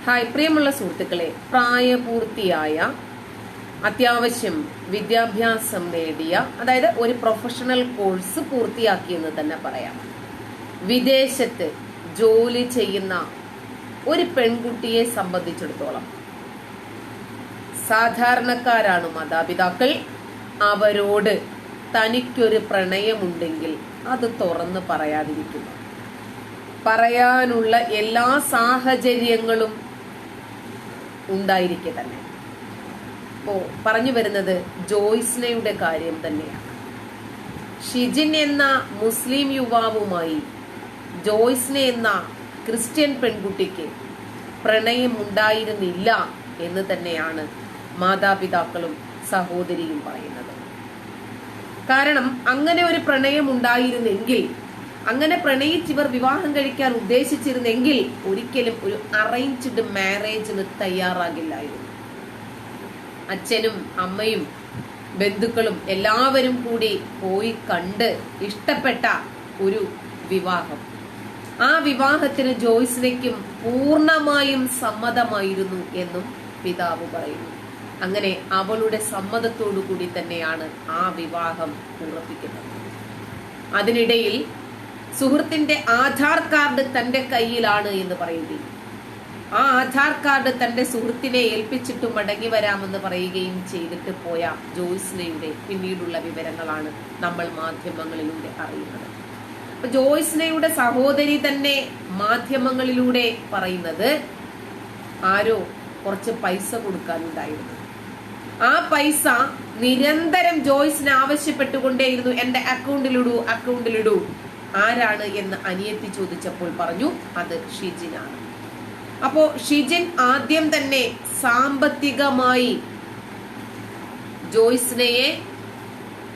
Hi പ്രിയമുള്ള സുഹൃത്തുക്കളെ, പ്രായപൂർത്തിയായ അത്യാവശ്യം വിദ്യാഭ്യാസം നേടിയ, അതായത് ഒരു പ്രൊഫഷണൽ കോഴ്സ് പൂർത്തിയാക്കിയെന്ന് തന്നെ പറയാം, വിദേശത്ത് ജോലി ചെയ്യുന്ന ഒരു പെൺകുട്ടിയെ സംബന്ധിച്ചിടത്തോളം സാധാരണക്കാരാണ് മാതാപിതാക്കൾ. അവരോട് തനിക്കൊരു പ്രണയമുണ്ടെങ്കിൽ അത് തുറന്ന് പറയാതിരിക്കുക. പറയാനുള്ള എല്ലാ സാഹചര്യങ്ങളും ഉണ്ടായിരിക്കെ തന്നെ. ഇപ്പോ പറഞ്ഞു വരുന്നത് ജോയ്സ്നയുടെ കാര്യം തന്നെയാണ്. ഷിജിൻ എന്ന മുസ്ലിം യുവാവുമായി ജോയ്സ്ന എന്ന ക്രിസ്ത്യൻ പെൺകുട്ടിക്ക് പ്രണയം ഉണ്ടായിരുന്നില്ല എന്ന് തന്നെയാണ് മാതാപിതാക്കളും സഹോദരിയും പറയുന്നത്. കാരണം അങ്ങനെ ഒരു പ്രണയം ഉണ്ടായിരുന്നെങ്കിൽ, അങ്ങനെ പ്രണയിച്ചിവർ വിവാഹം കഴിക്കാൻ ഉദ്ദേശിച്ചിരുന്നെങ്കിൽ ഒരിക്കലും ഒരു അറേഞ്ച്ഡ് മാരേജിന് തയ്യാറാകില്ലായിരുന്നു. അച്ഛനും അമ്മയും ബന്ധുക്കളും എല്ലാവരും കൂടി പോയി കണ്ട് ഇഷ്ടപ്പെട്ട ഒരു വിവാഹം, ആ വിവാഹത്തിന് ജോയ്സ്നയ്ക്കും പൂർണ്ണമായും സമ്മതമായിരുന്നു എന്നും പിതാവ് പറയുന്നു. അങ്ങനെ അവളുടെ സമ്മതത്തോടു കൂടി തന്നെയാണ് ആ വിവാഹം ഉറപ്പിക്കുന്നത്. അതിനിടയിൽ സുഹൃത്തിന്റെ ആധാർ കാർഡ് തന്റെ കയ്യിലാണ് എന്ന് പറയുകയും ആ ആധാർ കാർഡ് തന്റെ സുഹൃത്തിനെ ഏൽപ്പിച്ചിട്ട് മടങ്ങി വരാമെന്ന് പറയുകയും ചെയ്തിട്ട് പോയ ജോയ്സ്നയുടെ പിന്നീടുള്ള വിവരങ്ങളാണ് നമ്മൾ മാധ്യമങ്ങളിലൂടെ അറിയുന്നത്. അപ്പൊ ജോയ്സ്നയുടെ സഹോദരി തന്നെ മാധ്യമങ്ങളിലൂടെ പറയുന്നത് ആരോ കുറച്ച് പൈസ കൊടുക്കാനുണ്ടായിരുന്നു. ആ പൈസ നിരന്തരം ജോയ്സ്ന ആവശ്യപ്പെട്ടുകൊണ്ടേയിരുന്നു, എന്റെ അക്കൗണ്ടിലിടൂ. ആരാണ് എന്ന് അനിയത്തി ചോദിച്ചപ്പോൾ പറഞ്ഞു അത് ഷിജിനാണ്. അപ്പോ ഷിജിൻ ആദ്യം തന്നെ സാമ്പത്തികമായി ജോയ്സ്നയെ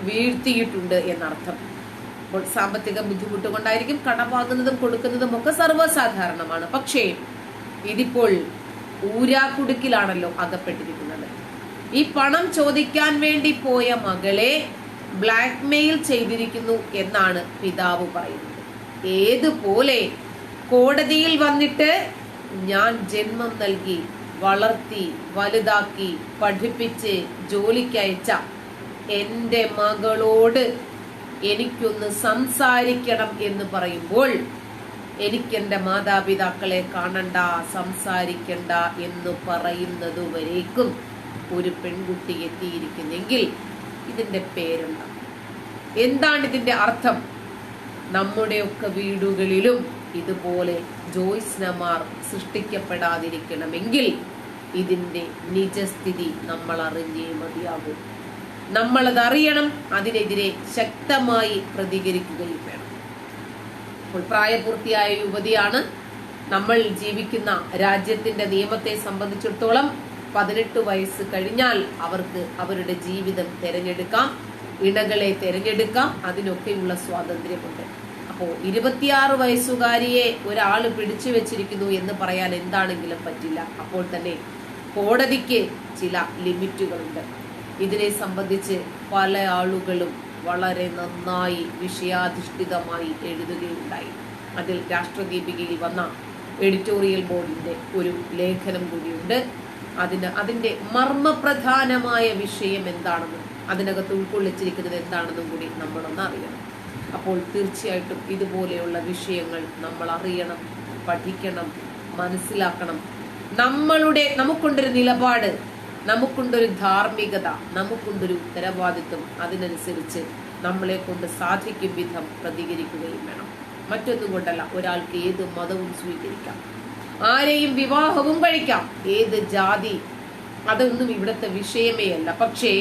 വീഴ്ത്തിയിട്ടുണ്ട് എന്നർത്ഥം. അപ്പോൾ സാമ്പത്തിക ബുദ്ധിമുട്ട് കൊണ്ടായിരിക്കും കടം വാങ്ങുന്നതും കൊടുക്കുന്നതും ഒക്കെ സർവ്വസാധാരണമാണ്. പക്ഷേ ഇതിപ്പോൾ ഊരാക്കുടുക്കിലാണല്ലോ അകപ്പെട്ടിരിക്കുന്നത്. ഈ പണം ചോദിക്കാൻ വേണ്ടി പോയ മകളെ ബ്ലാക്ക് മെയിൽ ചെയ്തിരിക്കുന്നു എന്നാണ് പിതാവ് പറയുന്നത്. ഏതുപോലെ കോടതിയിൽ വന്നിട്ട് ഞാൻ ജന്മം നൽകി, വളർത്തി, വലുതാക്കി, പഠിപ്പിച്ച് ജോലിക്കയച്ച എന്റെ മകളോട് എനിക്കൊന്ന് സംസാരിക്കണം എന്ന് പറയുമ്പോൾ എനിക്കെന്റെ മാതാപിതാക്കളെ കാണണ്ട, സംസാരിക്കണ്ട എന്ന് പറയുന്നതുവരേക്കും ഒരു പെൺകുട്ടി എത്തിയിരിക്കുന്നെങ്കിൽ ഇതിന്റെ പേരെന്താ? എന്താണ് ഇതിന്റെ അർത്ഥം? നമ്മുടെയൊക്കെ വീടുകളിലും ഇതുപോലെ ജോയ്സ്നമാർ സൃഷ്ടിക്കപ്പെടാതിരിക്കണമെങ്കിൽ ഇതിന്റെ നിജസ്ഥിതി നമ്മൾ അറിഞ്ഞേ മതിയാകും. നമ്മളത് അറിയണം, അതിനെതിരെ ശക്തമായി പ്രതികരിക്കുകയും വേണം. അപ്പോൾ പ്രായപൂർത്തിയായ യുവതിയാണ്. നമ്മൾ ജീവിക്കുന്ന രാജ്യത്തിന്റെ നിയമത്തെ സംബന്ധിച്ചിടത്തോളം 18 വയസ്സ് കഴിഞ്ഞാൽ അവർക്ക് അവരുടെ ജീവിതം തിരഞ്ഞെടുക്കാം, ഇണകളെ തിരഞ്ഞെടുക്കാം, അതിനൊക്കെയുള്ള സ്വാതന്ത്ര്യമുണ്ട്. അപ്പോ 26 വയസ്സുകാരിയെ ഒരാൾ പിടിച്ചു വെച്ചിരിക്കുന്നു എന്ന് പറയാൻ എന്താണെങ്കിലും പറ്റില്ല. അപ്പോൾ തന്നെ കോടതിക്ക് ചില ലിമിറ്റുകളുണ്ട്. ഇതിനെ സംബന്ധിച്ച് പല ആളുകളും വളരെ നന്നായി വിഷയാധിഷ്ഠിതമായി എഴുതുകയുണ്ടായി. അതിൽ രാഷ്ട്രദീപികയിൽ വന്ന എഡിറ്റോറിയൽ ബോർഡിന്റെ ഒരു ലേഖനം കൂടിയുണ്ട്. അതിന്റെ മർമ്മപ്രധാനമായ വിഷയം എന്താണെന്നും അതിനകത്ത് ഉൾക്കൊള്ളിച്ചിരിക്കുന്നത് എന്താണെന്നും കൂടി നമ്മളൊന്ന് അറിയണം. അപ്പോൾ തീർച്ചയായിട്ടും ഇതുപോലെയുള്ള വിഷയങ്ങൾ നമ്മൾ അറിയണം, പഠിക്കണം, മനസ്സിലാക്കണം. നമുക്കൊണ്ടൊരു നിലപാട്, നമുക്കുണ്ടൊരു ധാർമ്മികത, നമുക്കുണ്ടൊരു ഉത്തരവാദിത്വം. അതിനനുസരിച്ച് നമ്മളെ കൊണ്ട് സാധിക്കും വിധം പ്രതികരിക്കുകയും വേണം. മറ്റൊന്നും കൊണ്ടല്ല, ഒരാൾക്ക് ഏത് മതവും സ്വീകരിക്കാം, ആരെയും വിവാഹവും കഴിക്കാം, ഏത് ജാതി, അതൊന്നും ഇവിടുത്തെ വിഷയമേ അല്ല. പക്ഷേ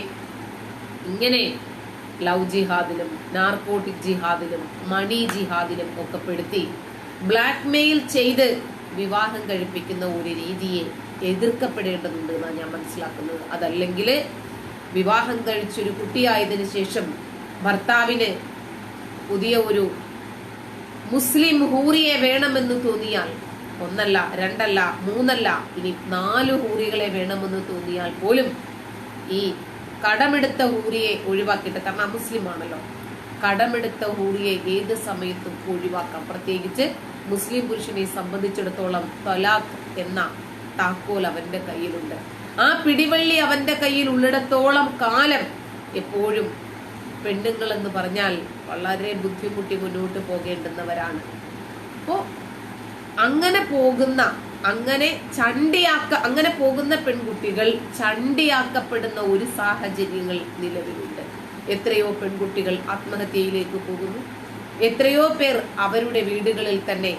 ഇങ്ങനെ ലവ് ജിഹാദിലും നാർക്കോട്ടിക് ജിഹാദിലും മണി ജിഹാദിലും ഒക്കെ പെടുത്തി ബ്ലാക്ക് മെയിൽ ചെയ്ത് വിവാഹം കഴിപ്പിക്കുന്ന ഒരു രീതിയെ എതിർക്കപ്പെടേണ്ടതുണ്ട് എന്നാണ് ഞാൻ മനസ്സിലാക്കുന്നത്. അതല്ലെങ്കിൽ വിവാഹം കഴിച്ചൊരു കുട്ടിയായതിനു ശേഷം ഭർത്താവിന് പുതിയ ഒരു മുസ്ലിം ഹൂറിയെ വേണമെന്ന് തോന്നിയാൽ, 1 അല്ല 2 അല്ല 3 അല്ല, ഇനി 4 ഹൂറികളെ വേണമെന്ന് തോന്നിയാൽ പോലും ഈ കടമെടുത്ത ഹൂറിയെ ഒഴിവാക്കിയിട്ട്, കാരണം മുസ്ലിം ആണല്ലോ, കടമെടുത്ത ഹൂറിയെ ഏത് സമയത്തും ഒഴിവാക്കാം. പ്രത്യേകിച്ച് മുസ്ലിം പുരുഷനെ സംബന്ധിച്ചിടത്തോളം തലാഖ് എന്ന താക്കോൽ അവന്റെ കയ്യിലുണ്ട്. ആ പിടിവള്ളി അവന്റെ കയ്യിൽ ഉള്ളിടത്തോളം കാലം എപ്പോഴും പെണ്ണുങ്ങൾ എന്ന് പറഞ്ഞാൽ വളരെ ബുദ്ധിമുട്ടി മുന്നോട്ട് പോകേണ്ടുന്നവരാണ്. അപ്പോ അങ്ങനെ പോകുന്ന പെൺകുട്ടികൾ ചണ്ടിയാക്കപ്പെടുന്ന ഒരു സാഹചര്യങ്ങൾ നിലവിലുണ്ട്. എത്രയോ പെൺകുട്ടികൾ ആത്മഹത്യയിലേക്ക് പോകുന്നു. എത്രയോ പേർ അവരുടെ വീടുകളിൽ തന്നെ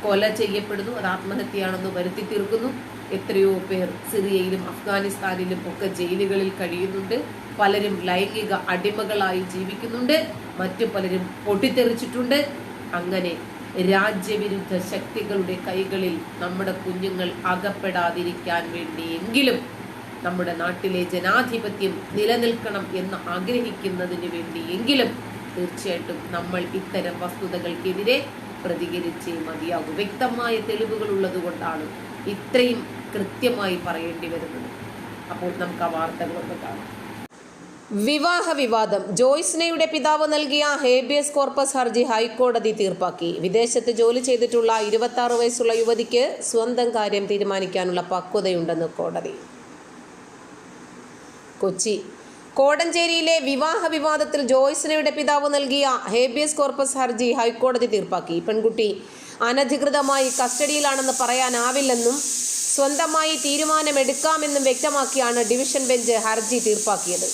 കൊല ചെയ്യപ്പെടുന്നു. അത് ആത്മഹത്യയാണെന്ന് വരുത്തി തീർക്കുന്നു. എത്രയോ പേർ സിറിയയിലും അഫ്ഗാനിസ്ഥാനിലും ഒക്കെ ജയിലുകളിൽ കഴിയുന്നുണ്ട്. പലരും ലൈംഗിക അടിമകളായി ജീവിക്കുന്നുണ്ട്. മറ്റു പലരും പൊട്ടിത്തെറിച്ചിട്ടുണ്ട്. അങ്ങനെ രാജ്യവിരുദ്ധ ശക്തികളുടെ കൈകളിൽ നമ്മുടെ കുഞ്ഞുങ്ങൾ അകപ്പെടാതിരിക്കാൻ വേണ്ടിയെങ്കിലും നമ്മുടെ നാട്ടിലെ ജനാധിപത്യം നിലനിൽക്കണം എന്ന് ആഗ്രഹിക്കുന്നതിന് വേണ്ടിയെങ്കിലും തീർച്ചയായിട്ടും നമ്മൾ ഇത്തരം വസ്തുതകൾക്കെതിരെ പ്രതികരിച്ചേ മതിയാകൂ. വ്യക്തമായ തെളിവുകൾ ഉള്ളത് കൊണ്ടാണ് ഇത്രയും കൃത്യമായി പറയേണ്ടി വരുന്നത്. അപ്പോൾ നമുക്ക് ആ വാർത്തകളൊക്കെ കാണാം. വിവാഹ വിവാദം. ജോയ്സ്നയുടെ പിതാവ് നൽകിയ ഹേബിയസ് കോർപ്പസ് ഹർജി ഹൈക്കോടതി തീർപ്പാക്കി. വിദേശത്ത് ജോലി ചെയ്തിട്ടുള്ള 26 വയസ്സുള്ള യുവതിക്ക് സ്വന്തം കാര്യം തീരുമാനിക്കാനുള്ള പക്വതയുണ്ടെന്ന് കോടതി. കൊച്ചി. കോടഞ്ചേരിയിലെ വിവാഹ വിവാദത്തിൽ ജോയ്സ്നയുടെ പിതാവ് നൽകിയ ഹേബിയസ് കോർപ്പസ് ഹർജി ഹൈക്കോടതി തീർപ്പാക്കി. പെൺകുട്ടി അനധികൃതമായി കസ്റ്റഡിയിലാണെന്ന് പറയാനാവില്ലെന്നും സ്വന്തമായി തീരുമാനമെടുക്കാമെന്നും വ്യക്തമാക്കിയാണ് ഡിവിഷൻ ബെഞ്ച് ഹർജി തീർപ്പാക്കിയത്.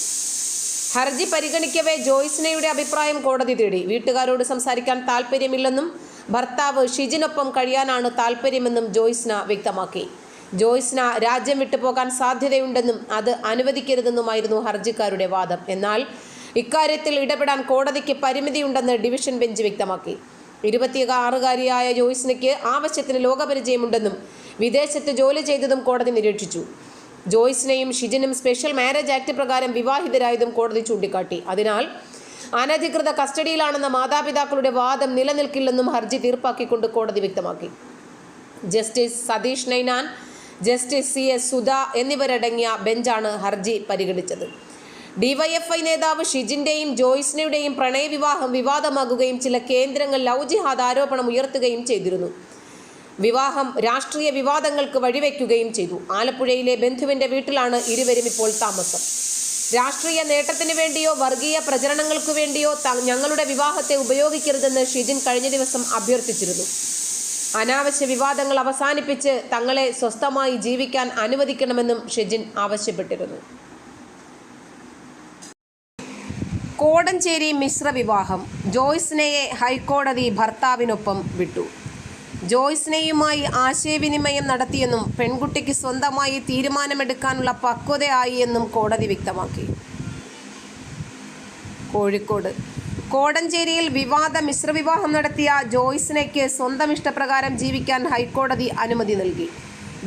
ഹർജി പരിഗണിക്കവേ ജോയ്സ്നയുടെ അഭിപ്രായം കോടതി തേടി. വീട്ടുകാരോട് സംസാരിക്കാൻ താല്പര്യമില്ലെന്നും ഭർത്താവ് ഷിജിനൊപ്പം കഴിയാനാണ് താല്പര്യമെന്നും ജോയ്സ്ന വ്യക്തമാക്കി. ജോയ്സ്ന രാജ്യം വിട്ടുപോകാൻ സാധ്യതയുണ്ടെന്നും അത് അനുവദിക്കരുതെന്നുമായിരുന്നു ഹർജിക്കാരുടെ വാദം. എന്നാൽ ഇക്കാര്യത്തിൽ ഇടപെടാൻ കോടതിക്ക് പരിമിതിയുണ്ടെന്ന് ഡിവിഷൻ ബെഞ്ച് വ്യക്തമാക്കി. 26-കാരിയായ ജോയ്സ്നയ്ക്ക് ആവശ്യത്തിന് ലോകപരിചയമുണ്ടെന്നും വിദേശത്ത് ജോലി ചെയ്തതും കോടതി നിരീക്ഷിച്ചു. ജോയ്സ്നയും ഷിജിനും സ്പെഷ്യൽ മാരേജ് ആക്ട് പ്രകാരം വിവാഹിതരായതും കോടതി ചൂണ്ടിക്കാട്ടി. അതിനാൽ അനധികൃത കസ്റ്റഡിയിലാണെന്ന മാതാപിതാക്കളുടെ വാദം നിലനിൽക്കില്ലെന്നും ഹർജി തീർപ്പാക്കിക്കൊണ്ട് കോടതി വ്യക്തമാക്കി. Justice Sathish Nainan, justice CS Sudha എന്നിവരടങ്ങിയ ബെഞ്ചാണ് ഹർജി പരിഗണിച്ചത്. DYFI നേതാവ് ഷിജിന്റെയും ജോയ്സ്നയുടെയും പ്രണയവിവാഹം വിവാദമാകുകയും ചില കേന്ദ്രങ്ങൾ ലവ് ജിഹാദ് ആരോപണം ഉയർത്തുകയും ചെയ്തിരുന്നു. വിവാഹം രാഷ്ട്രീയ വിവാദങ്ങൾക്ക് വഴിവെക്കുകയും ചെയ്തു. ആലപ്പുഴയിലെ ബന്ധുവിന്റെ വീട്ടിലാണ് ഇരുവരും ഇപ്പോൾ താമസം. രാഷ്ട്രീയ നേട്ടത്തിന് വേണ്ടിയോ വർഗീയ പ്രചരണങ്ങൾക്കു വേണ്ടിയോ ഞങ്ങളുടെ വിവാഹത്തെ ഉപയോഗിക്കരുതെന്ന് ഷിജിൻ കഴിഞ്ഞ ദിവസം അഭ്യർത്ഥിച്ചിരുന്നു. അനാവശ്യ വിവാദങ്ങൾ അവസാനിപ്പിച്ച് തങ്ങളെ സ്വസ്ഥമായി ജീവിക്കാൻ അനുവദിക്കണമെന്നും ഷിജിൻ ആവശ്യപ്പെട്ടിരുന്നു. കോടഞ്ചേരി മിശ്ര വിവാഹം. ജോയ്സ്നയെ ഹൈക്കോടതി ഭർത്താവിനൊപ്പം വിട്ടു. ജോയ്സ്നയുമായി ആശയവിനിമയം നടത്തിയെന്നും പെൺകുട്ടിക്ക് സ്വന്തമായി തീരുമാനമെടുക്കാനുള്ള പക്വതയായി എന്നും കോടതി വ്യക്തമാക്കി. കോഴിക്കോട്. കോടഞ്ചേരിയിൽ വിവാദ മിശ്രവിവാഹം നടത്തിയ ജോയ്സ്നയ്ക്ക് സ്വന്തം ഇഷ്ടപ്രകാരം ജീവിക്കാൻ ഹൈക്കോടതി അനുമതി നൽകി.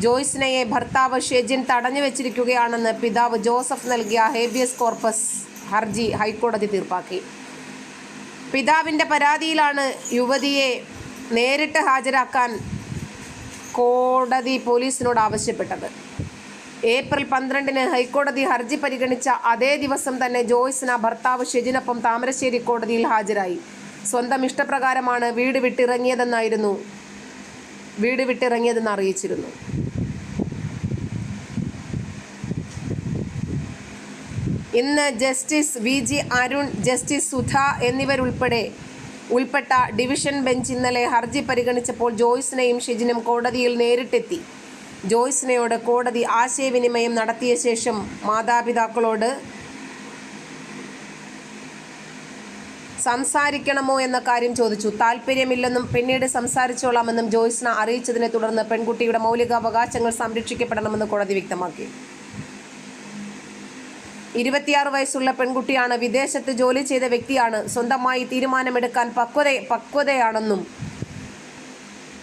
ജോയ്സ്നയെ ഭർത്താവ് ഷെജിൻ തടഞ്ഞു വെച്ചിരിക്കുകയാണെന്ന് പിതാവ് ജോസഫ് നൽകിയ ഹേബിയസ് കോർപ്പസ് ഹർജി ഹൈക്കോടതി തീർപ്പാക്കി. പിതാവിൻ്റെ പരാതിയിലാണ് യുവതിയെ നേരിട്ട് ഹാജരാക്കാൻ കോടതി പോലീസിനോട് ആവശ്യപ്പെട്ടത്. ഏപ്രിൽ 12-ന് ഹൈക്കോടതി ഹർജി പരിഗണിച്ച അതേ ദിവസം തന്നെ ജോയ്സ്ന ഭർത്താവ് ഷെജിനൊപ്പം താമരശ്ശേരി കോടതിയിൽ ഹാജരായി. സ്വന്തം ഇഷ്ടപ്രകാരമാണ് വീട് വിട്ടിറങ്ങിയതെന്ന് അറിയിച്ചിരുന്നു. ഇന്ന് justice VG Arun, justice Sudha ഉൾപ്പെട്ട ഡിവിഷൻ ബെഞ്ച് ഇന്നലെ ഹർജി പരിഗണിച്ചപ്പോൾ ജോയ്സ്നയും ഷിജിനും കോടതിയിൽ നേരിട്ടെത്തി. ജോയ്സ്നയോട് കോടതി ആശയവിനിമയം നടത്തിയ ശേഷം മാതാപിതാക്കളോട് സംസാരിക്കണമോ എന്ന കാര്യം ചോദിച്ചു. താല്പര്യമില്ലെന്നും പിന്നീട് സംസാരിച്ചോളാമെന്നും ജോയ്സ്ന അറിയിച്ചതിനെ തുടർന്ന് പെൺകുട്ടിയുടെ മൗലികാവകാശങ്ങൾ സംരക്ഷിക്കപ്പെടണമെന്ന് കോടതി വ്യക്തമാക്കി. 26 വയസ്സുള്ള പെൺകുട്ടിയാണ്. വിദേശത്ത് ജോലി ചെയ്ത വ്യക്തിയാണ്. സ്വന്തമായി തീരുമാനമെടുക്കാൻ പക്വതയാണെന്നും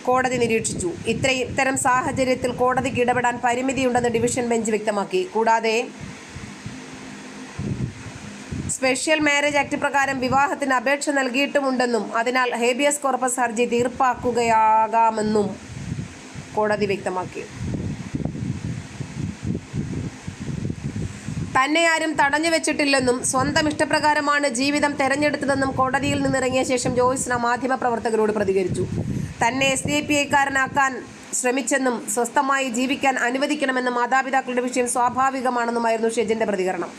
കോടതി നിരീക്ഷിച്ചു. ഇത്തരം സാഹചര്യത്തിൽ കോടതിക്ക് ഇടപെടാൻ പരിമിതിയുണ്ടെന്ന് ഡിവിഷൻ ബെഞ്ച് വ്യക്തമാക്കി. കൂടാതെ സ്പെഷ്യൽ മാരേജ് ആക്ട് പ്രകാരം വിവാഹത്തിന് അപേക്ഷ നൽകിയിട്ടുമുണ്ടെന്നും അതിനാൽ ഹേബിയസ് കോർപ്പസ് ഹർജി തീർപ്പാക്കുകയാകാമെന്നും കോടതി വ്യക്തമാക്കി. തന്നെ ആരും തടഞ്ഞു വെച്ചിട്ടില്ലെന്നും സ്വന്തം ഇഷ്ടപ്രകാരമാണ് ജീവിതം തെരഞ്ഞെടുത്തതെന്നും കോടതിയിൽ നിന്നിറങ്ങിയ ശേഷം ജോയ്സ്ന മാധ്യമപ്രവർത്തകരോട് പ്രതികരിച്ചു. തന്നെ SDPIക്കാരനാക്കാൻ ശ്രമിച്ചെന്നും സ്വസ്ഥമായി ജീവിക്കാൻ അനുവദിക്കണമെന്നും മാതാപിതാക്കളുടെ വിഷയം സ്വാഭാവികമാണെന്നുമായിരുന്നു ഷെജിന്റെ പ്രതികരണം.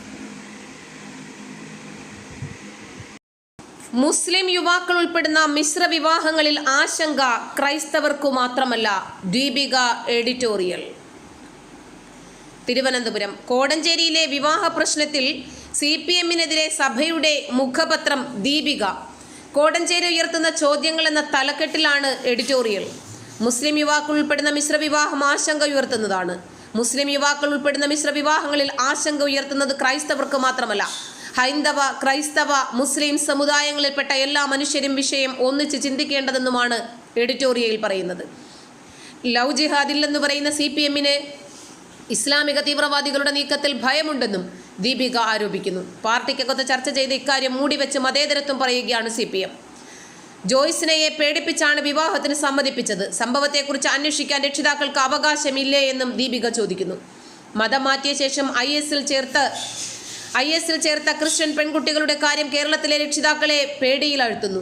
മുസ്ലിം യുവാക്കൾ ഉൾപ്പെടുന്ന മിശ്ര വിവാഹങ്ങളിൽ ആശങ്ക ക്രൈസ്തവർക്കു മാത്രമല്ല. ദീപിക എഡിറ്റോറിയൽ. തിരുവനന്തപുരം കോടഞ്ചേരിയിലെ വിവാഹ പ്രശ്നത്തിൽ CPM-നെതിരെ സഭയുടെ മുഖപത്രം ദീപിക. കോടഞ്ചേരി ഉയർത്തുന്ന ചോദ്യങ്ങൾ എന്ന തലക്കെട്ടിലാണ് എഡിറ്റോറിയൽ. മുസ്ലിം യുവാക്കൾ ഉൾപ്പെടുന്ന മിശ്ര വിവാഹം ആശങ്ക ഉയർത്തുന്നതാണ്. മുസ്ലിം യുവാക്കൾ ഉൾപ്പെടുന്ന മിശ്ര വിവാഹങ്ങളിൽ ആശങ്ക ഉയർത്തുന്നത് ക്രൈസ്തവർക്ക് മാത്രമല്ല, ഹൈന്ദവ, ക്രൈസ്തവ, മുസ്ലിം സമുദായങ്ങളിൽപ്പെട്ട എല്ലാ മനുഷ്യരും വിഷയം ഒന്നിച്ച് ചിന്തിക്കേണ്ടതെന്നുമാണ് എഡിറ്റോറിയലിൽ പറയുന്നത്. ലവ് ജിഹാദ് ഇല്ലെന്ന് പറയുന്ന CPM-ന് ഇസ്ലാമിക തീവ്രവാദികളുടെ നീക്കത്തിൽ ഭയമുണ്ടെന്നും ദീപിക ആരോപിക്കുന്നു. പാർട്ടിക്കകത്ത് ചർച്ച ചെയ്ത് ഇക്കാര്യം മൂടിവെച്ച് മതേതരത്വം പറയുകയാണ് CPM. ജോയ്സിനയെ പേടിപ്പിച്ചാണ് വിവാഹത്തിന് സമ്മതിപ്പിച്ചത്. സംഭവത്തെക്കുറിച്ച് അന്വേഷിക്കാൻ രക്ഷിതാക്കൾക്ക് അവകാശമില്ലേ എന്നും ദീപിക ചോദിക്കുന്നു. മതം മാറ്റിയ ശേഷം IS-ൽ ചേർത്ത ക്രിസ്ത്യൻ പെൺകുട്ടികളുടെ കാര്യം കേരളത്തിലെ രക്ഷിതാക്കളെ പേടിയിലാഴ്ത്തുന്നു.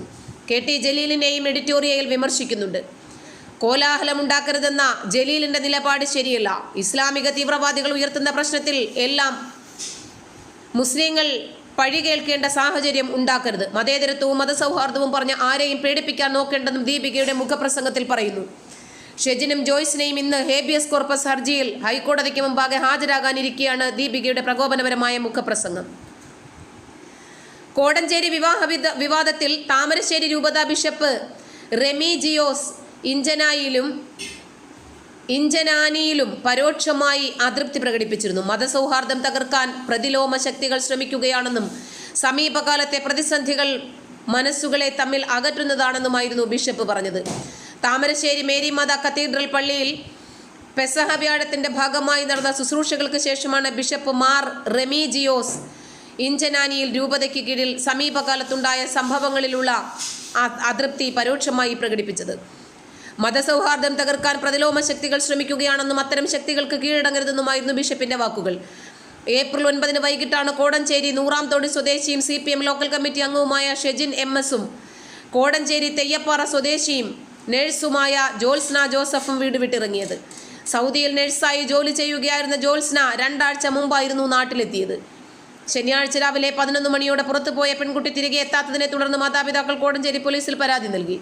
KT ജലീലിനെയും editorial വിമർശിക്കുന്നുണ്ട്. കോലാഹലമുണ്ടാക്കരുതെന്ന ജലീലിന്റെ നിലപാട് ശരിയല്ല. ഇസ്ലാമിക തീവ്രവാദികൾ ഉയർത്തുന്ന പ്രശ്നത്തിൽ എല്ലാം മുസ്ലിങ്ങൾ പഴി കേൾക്കേണ്ട സാഹചര്യം ഉണ്ടാക്കരുത്. മതേതരത്വവും മതസൗഹാർദ്ദവും പറഞ്ഞ് ആരെയും പേടിപ്പിക്കാൻ നോക്കേണ്ടെന്നും ദീപികയുടെ മുഖപ്രസംഗത്തിൽ പറയുന്നു. ഷെജിനും ജോയ്സിനെയും ഇന്ന് ഹേബിയസ് കോർപ്പസ് ഹർജിയിൽ ഹൈക്കോടതിക്ക് മുമ്പാകെ ഹാജരാകാനിരിക്കെയാണ് ദീപികയുടെ പ്രകോപനപരമായ മുഖപ്രസംഗം. കോടഞ്ചേരി വിവാദത്തിൽ താമരശ്ശേരി രൂപത ബിഷപ്പ് റെമീജിയോസ് ഇഞ്ചനാനിയിലും പരോക്ഷമായി അതൃപ്തി പ്രകടിപ്പിച്ചിരുന്നു. മതസൗഹാർദ്ദം തകർക്കാൻ പ്രതിലോമ ശക്തികൾ ശ്രമിക്കുകയാണെന്നും സമീപകാലത്തെ പ്രതിസന്ധികൾ മനസ്സുകളെ തമ്മിൽ അകറ്റുന്നതാണെന്നുമായിരുന്നു ബിഷപ്പ് പറഞ്ഞത്. താമരശ്ശേരി മേരി മാതാ കത്തീഡ്രൽ പള്ളിയിൽ പെസഹ വ്യാഴത്തിന്റെ ഭാഗമായി നടന്ന ശുശ്രൂഷകൾക്ക് ശേഷമാണ് ബിഷപ്പ് മാർ റെമീജിയോസ് ഇഞ്ചനാനിയിൽ രൂപതയ്ക്ക് കീഴിൽ സമീപകാലത്തുണ്ടായ സംഭവങ്ങളിലുള്ള അതൃപ്തി പരോക്ഷമായി പ്രകടിപ്പിച്ചത്. മതസൗഹാർദ്ദം തകർക്കാൻ പ്രതിലോമ ശക്തികൾ ശ്രമിക്കുകയാണെന്നും അത്തരം ശക്തികൾക്ക് കീഴടങ്ങരുതെന്നുമായിരുന്നു ബിഷപ്പിന്റെ വാക്കുകൾ. ഏപ്രിൽ 9 വൈകിട്ടാണ് കോടഞ്ചേരി നൂറാംതോട് സ്വദേശിയും CPM ലോക്കൽ കമ്മിറ്റി അംഗവുമായ ഷെജിൻ MS-ഉം കോടഞ്ചേരി തെയ്യപ്പാറ സ്വദേശിയും നഴ്സുമായ ജോത്സ്ന ജോസഫും വീട് വിട്ടിറങ്ങിയത്. സൗദിയിൽ നഴ്സായി ജോലി ചെയ്യുകയായിരുന്ന ജോത്സ്ന 2 ആഴ്ച മുമ്പായിരുന്നു നാട്ടിലെത്തിയത്. ശനിയാഴ്ച രാവിലെ 11 മണിയോടെ പുറത്തുപോയ പെൺകുട്ടി തിരികെ എത്താത്തതിനെ തുടർന്ന് മാതാപിതാക്കൾ കോടഞ്ചേരി പോലീസിൽ പരാതി നൽകി.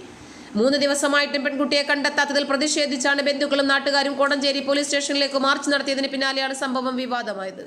3 ദിവസമായിട്ടും പെൺകുട്ടിയെ കണ്ടെത്താത്തതിൽ പ്രതിഷേധിച്ചാണ് ബന്ധുക്കളും നാട്ടുകാരും കോടഞ്ചേരി പോലീസ് സ്റ്റേഷനിലേക്ക് മാർച്ച് നടത്തിയതിന് പിന്നാലെയാണ് സംഭവം വിവാദമായത്.